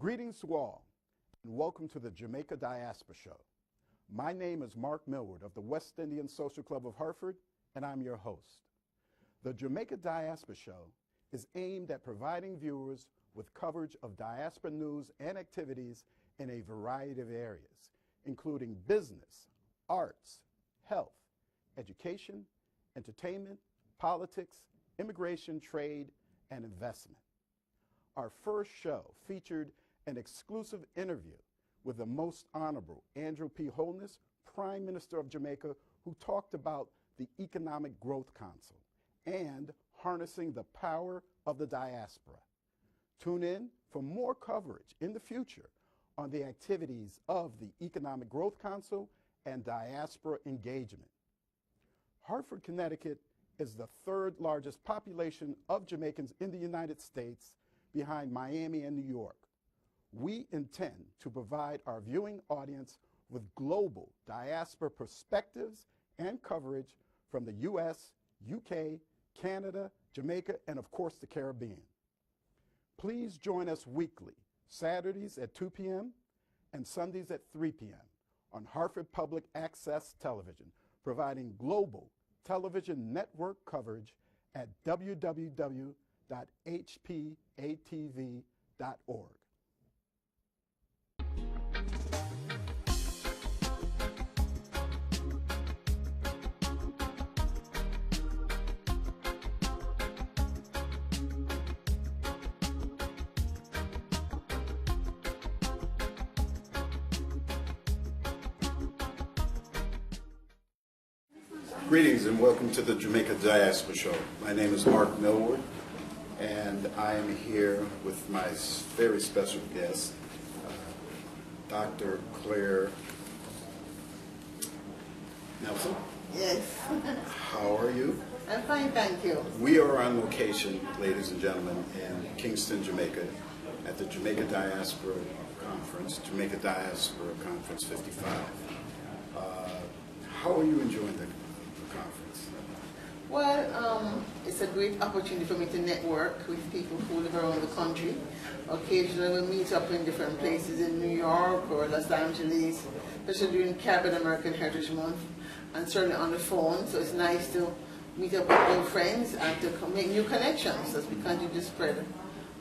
Greetings to all, and welcome to the Jamaica Diaspora Show. My name is Mark Millward of the West Indian Social Club of Hartford, and I'm your host. The Jamaica Diaspora Show is aimed at providing viewers with coverage of diaspora news and activities in a variety of areas, including business, arts, health, education, entertainment, politics, immigration, trade, and investment. Our first show featured an exclusive interview with the Most Honorable Andrew P. Holness, Prime Minister of Jamaica, who talked about the Economic Growth Council and harnessing the power of the diaspora. Tune in for more coverage in the future on the activities of the Economic Growth Council and diaspora engagement. Hartford, Connecticut is the third largest population of Jamaicans in the United States, behind Miami and New York. We intend to provide our viewing audience with global diaspora perspectives and coverage from the US, UK, Canada, Jamaica, and of course the Caribbean. Please join us weekly, Saturdays at 2 p.m. and Sundays at 3 p.m. on Hartford Public Access Television, providing global television network coverage at www.hpatv.org. Greetings and welcome to the Jamaica Diaspora Show. My name is Mark Millward, and I am here with my very special guest, Dr. Clair Nelson. Yes. How are you? I'm fine, thank you. We are on location, ladies and gentlemen, in Kingston, Jamaica, at the Jamaica Diaspora Conference, Jamaica Diaspora Conference 55. How are you enjoying the conference? Well, it's a great opportunity for me to network with people who live around the country. Occasionally we meet up in different places in New York or Los Angeles, especially during Caribbean American Heritage Month, and certainly on the phone. So it's nice to meet up with old friends and to make new connections as we continue to spread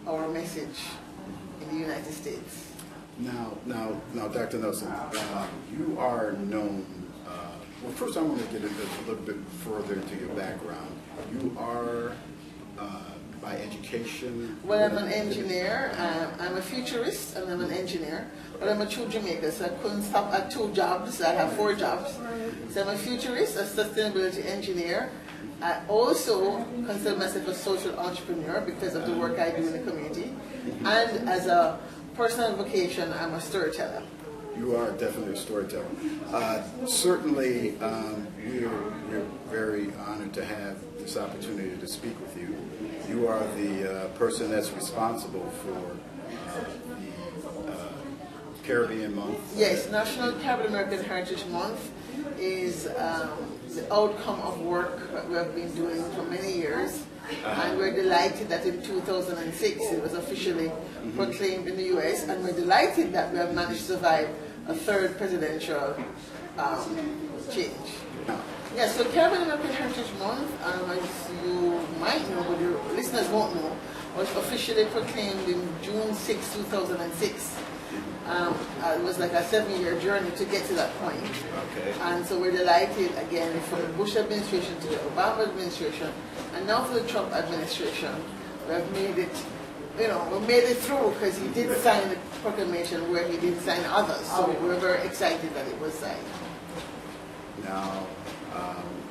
our message in the United States. Now, Dr. Nelson, you are known. Well, first I want to get a little bit further into your background. You are, by education... Well, I'm an engineer. I'm a futurist and I'm an engineer. But I'm a true Jamaican, so I couldn't stop at 2 jobs. I have 4 jobs. So I'm a futurist, a sustainability engineer. I also consider myself a social entrepreneur because of the work I do in the community. And as a personal vocation, I'm a storyteller. You are definitely a storyteller. Certainly, we're very honored to have this opportunity to speak with you. You are the person that's responsible for the Caribbean Month. Yes, National Caribbean American Heritage Month is the outcome of work that we have been doing for many years. And we're delighted that in 2006 it was officially proclaimed in the U.S. and we're delighted that we have managed to survive a 3rd presidential change. Yes, so Caribbean American Heritage Month, as you might know, but your listeners won't know, was officially proclaimed in June 6, 2006. It was like a 7-year journey to get to that point. Okay. And so we're delighted again from the Bush administration to the Obama administration and now for the Trump administration. We have made it, we made it through because he did sign the proclamation where he didn't sign others. So we're very excited that it was signed. Now,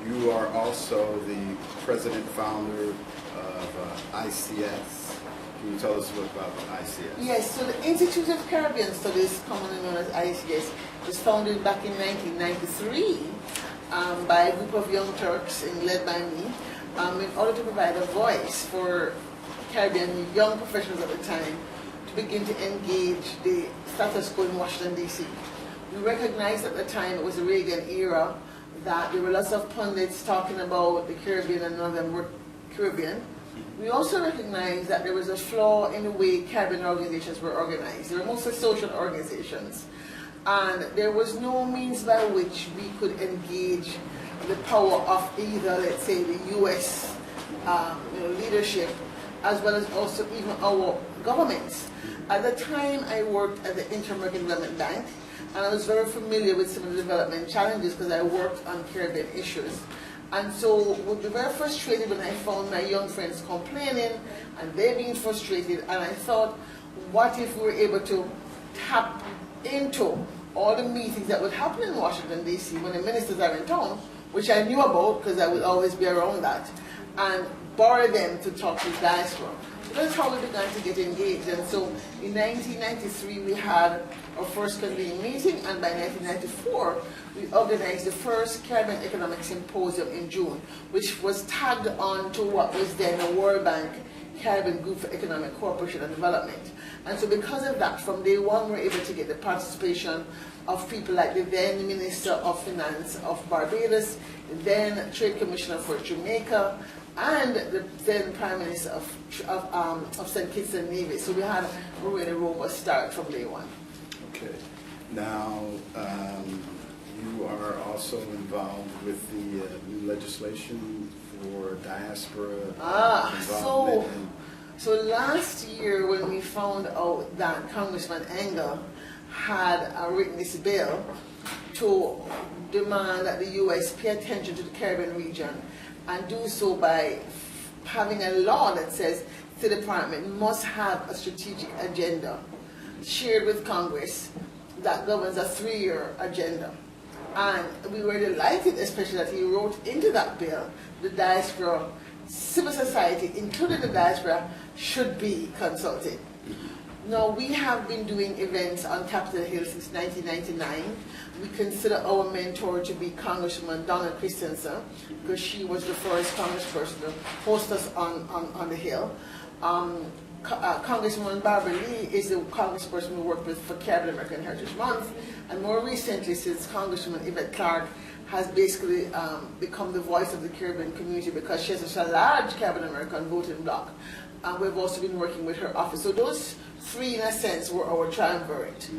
you are also the president founder of ICS. Can you tell us a little about ICS? Yes, so the Institute of Caribbean Studies, commonly known as ICS, was founded back in 1993 by a group of young Turks led by me in order to provide a voice for Caribbean young professionals at the time to begin to engage the status quo in Washington, D.C. We recognized at the time it was the Reagan era that there were lots of pundits talking about the Caribbean and Northern Caribbean, We also recognized that there was a flaw in the way Caribbean organizations were organized. They were mostly social organizations. And there was no means by which we could engage the power of either, let's say, the U.S. Leadership, as well as also even our governments. At the time, I worked at the Inter-American Development Bank, and I was very familiar with some of the development challenges because I worked on Caribbean issues. And so would be very frustrated when I found my young friends complaining and they being frustrated, and I thought, what if we were able to tap into all the meetings that would happen in Washington, D.C. when the ministers are in town, which I knew about because I would always be around that, and borrow them to talk to the diaspora. So that's how we began to get engaged. And so in 1993 we had our first convened meeting, and by 1994 we organized the first Caribbean Economic Symposium in June, which was tagged on to what was then the World Bank Caribbean Group for Economic Cooperation and Development. And so because of that, from day one we were able to get the participation of people like the then Minister of Finance of Barbados, the then Trade Commissioner for Jamaica, and the then Prime Minister of St. Kitts and Nevis. So we had a really robust start from day one. Okay. Now, you are also involved with the new legislation for diaspora involvement. So last year when we found out that Congressman Engel had written this bill to demand that the U.S. pay attention to the Caribbean region, and do so by having a law that says the department must have a strategic agenda shared with Congress that governs a 3-year agenda. And we were delighted, especially that he wrote into that bill, the diaspora, civil society, including the diaspora, should be consulted. Now, we have been doing events on Capitol Hill since 1999. We consider our mentor to be Congresswoman Donna Christensen, because she was the first congressperson to host us on the Hill. Congresswoman Barbara Lee is the congressperson we worked with for Caribbean American Heritage Month, and more recently, since Congresswoman Yvette Clarke has basically become the voice of the Caribbean community because she has such a large Caribbean American voting bloc. And we've also been working with her office. So those three, in a sense, were our triumvirate.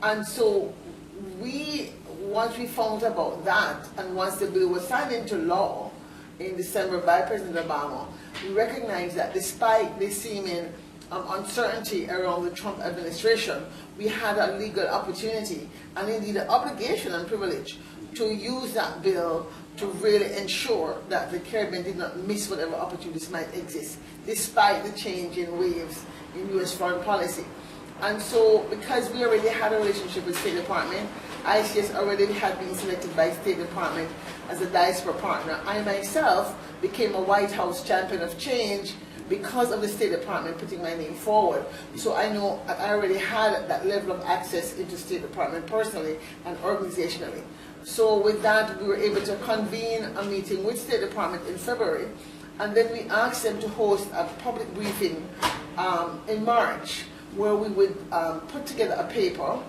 And so once we found about that, and once the bill was signed into law in December by President Obama, we recognized that despite the seeming uncertainty around the Trump administration, we had a legal opportunity, and indeed an obligation and privilege, to use that bill to really ensure that the Caribbean did not miss whatever opportunities might exist, despite the change in waves in U.S. foreign policy. And so, because we already had a relationship with State Department, ICS already had been selected by State Department as a diaspora partner. I myself became a White House champion of change because of the State Department putting my name forward. So I know I already had that level of access into State Department personally and organizationally. So with that, we were able to convene a meeting with State Department in February, and then we asked them to host a public briefing in March, where we would put together a paper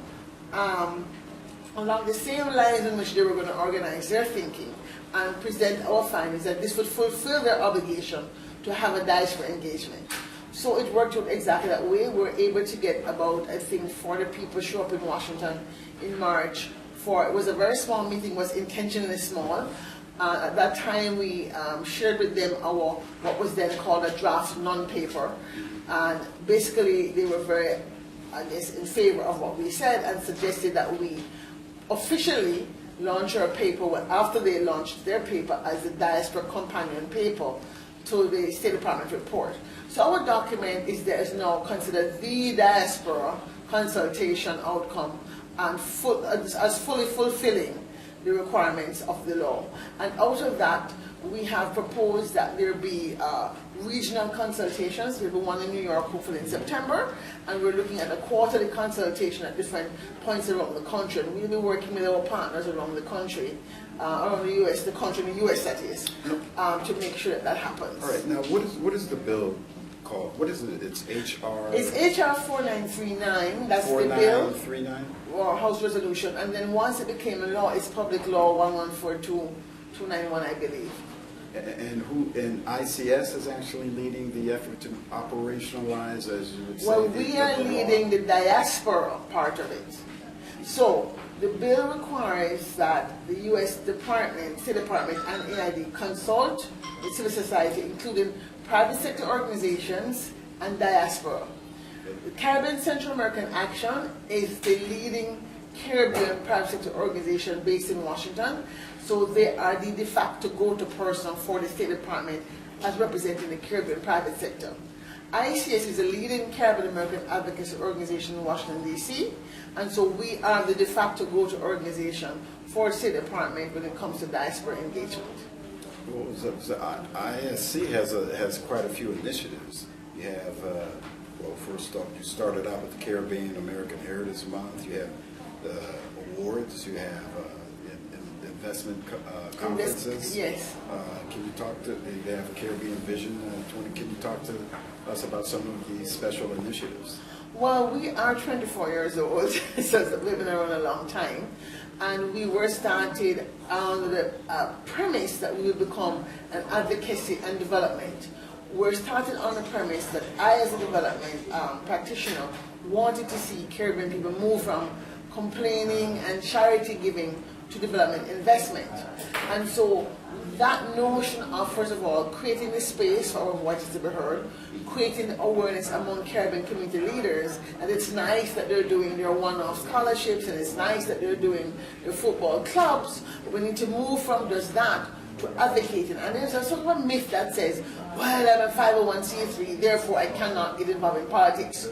along the same lines in which they were going to organize their thinking and present our findings, that this would fulfill their obligation to have a diaspora engagement. So it worked out exactly that way. We were able to get about, I think, 40 people show up in Washington in March. It was a very small meeting, was intentionally small. At that time, we shared with them our what was then called a draft non-paper. And basically, they were very, I guess, in favor of what we said and suggested that we officially launch our paper after they launched their paper as the Diaspora Companion Paper to the State Department report. So our document is now considered the diaspora consultation outcome and as fully fulfilling the requirements of the law. And out of that, we have proposed that there be regional consultations. We'll do one in New York, hopefully in September, and we're looking at a quarterly consultation at different points around the country. And we'll be working with our partners around the country, around the U.S., the country in the U.S. that is, to make sure that happens. All right. Now, what is the bill called? What is it? It's HR. It's HR 4939. That's the bill. 4939. Or House resolution, and then once it became a law, it's Public Law 1142291, I believe. And ICS is actually leading the effort to operationalize, as you would say? Well, we are leading the diaspora part of it. So the bill requires that the U.S. Department, State Department, and AID consult with civil society, including private sector organizations and diaspora. The Caribbean Central American Action is the leading Caribbean private sector organization based in Washington. So they are the de facto go-to person for the State Department as representing the Caribbean private sector. ICS is a leading Caribbean American advocacy organization in Washington, D.C., and so we are the de facto go-to organization for the State Department when it comes to diaspora engagement. Well, so ISC has quite a few initiatives. You have, well, first off, you started out with the Caribbean American Heritage Month. You have the awards. You have investment conferences. Yes. Can you talk to, they have a Caribbean Vision 20, can you talk to us about some of these special initiatives? Well, we are 24 years old, so we've been around a long time, and we were started on the premise that we would become an advocacy and development. We're started on the premise that I, as a development practitioner, wanted to see Caribbean people move from complaining and charity giving to development investment. And so that notion of, first of all, creating the space for our voices to be heard, creating awareness among Caribbean community leaders, and it's nice that they're doing their one-off scholarships, and it's nice that they're doing their football clubs, but we need to move from just that to advocating. And there's a sort of a myth that says, well, I'm a 501c3, therefore I cannot get involved in politics.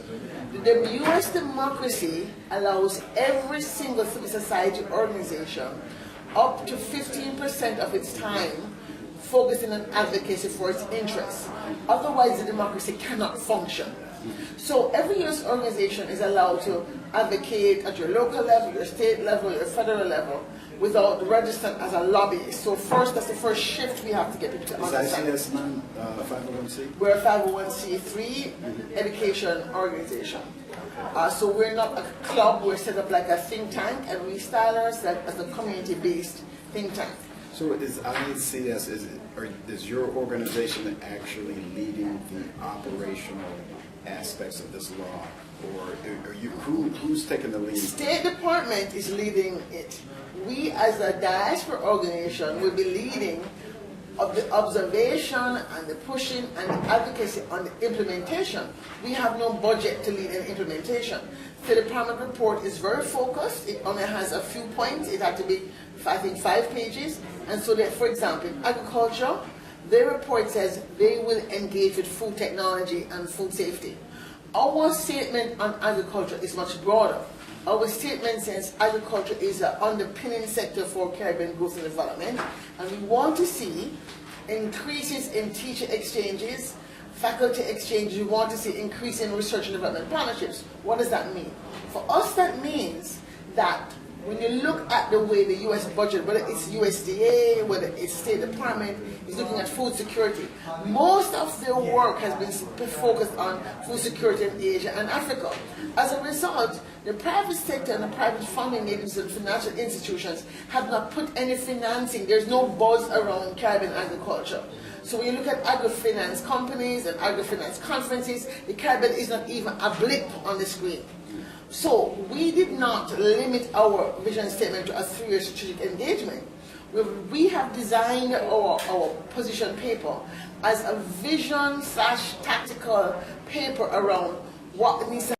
The U.S. democracy allows every single civil society organization up to 15% of its time focusing on advocacy for its interests. Otherwise, the democracy cannot function. So every U.S. organization is allowed to advocate at your local level, your state level, your federal level, without registering as a lobbyist. So first, that's the first shift we have to get people to understand. Is ICS non-501c? We're a 501c3 education organization. So we're not a club, we're set up like a think tank, and we style ourselves as a community-based think tank. So is ICS, is your organization actually leading the operational aspects of this law? Or are you, who's taking the lead? State Department is leading it. We as a diaspora organization will be leading of the observation and the pushing and the advocacy on the implementation. We have no budget to lead an implementation. The Department report is very focused. It only has a few points. It had to be, I think, 5 pages. And so that, for example, in agriculture, their report says they will engage with food technology and food safety. Our statement on agriculture is much broader. Our statement says agriculture is an underpinning sector for Caribbean growth and development, and we want to see increases in teacher exchanges, faculty exchanges. We want to see increase in research and development partnerships. What does that mean? For us, that means that when you look at the way the U.S. budget, whether it's USDA, whether it's State Department, is looking at food security, most of their work has been focused on food security in Asia and Africa. As a result, the private sector and the private funding agencies and financial institutions have not put any financing. There's no buzz around Caribbean agriculture. So when you look at agri-finance companies and agri-finance conferences, the Caribbean is not even a blip on the screen. So we did not limit our vision statement to a 3-year strategic engagement. We have designed our position paper as a vision/tactical paper around what needs to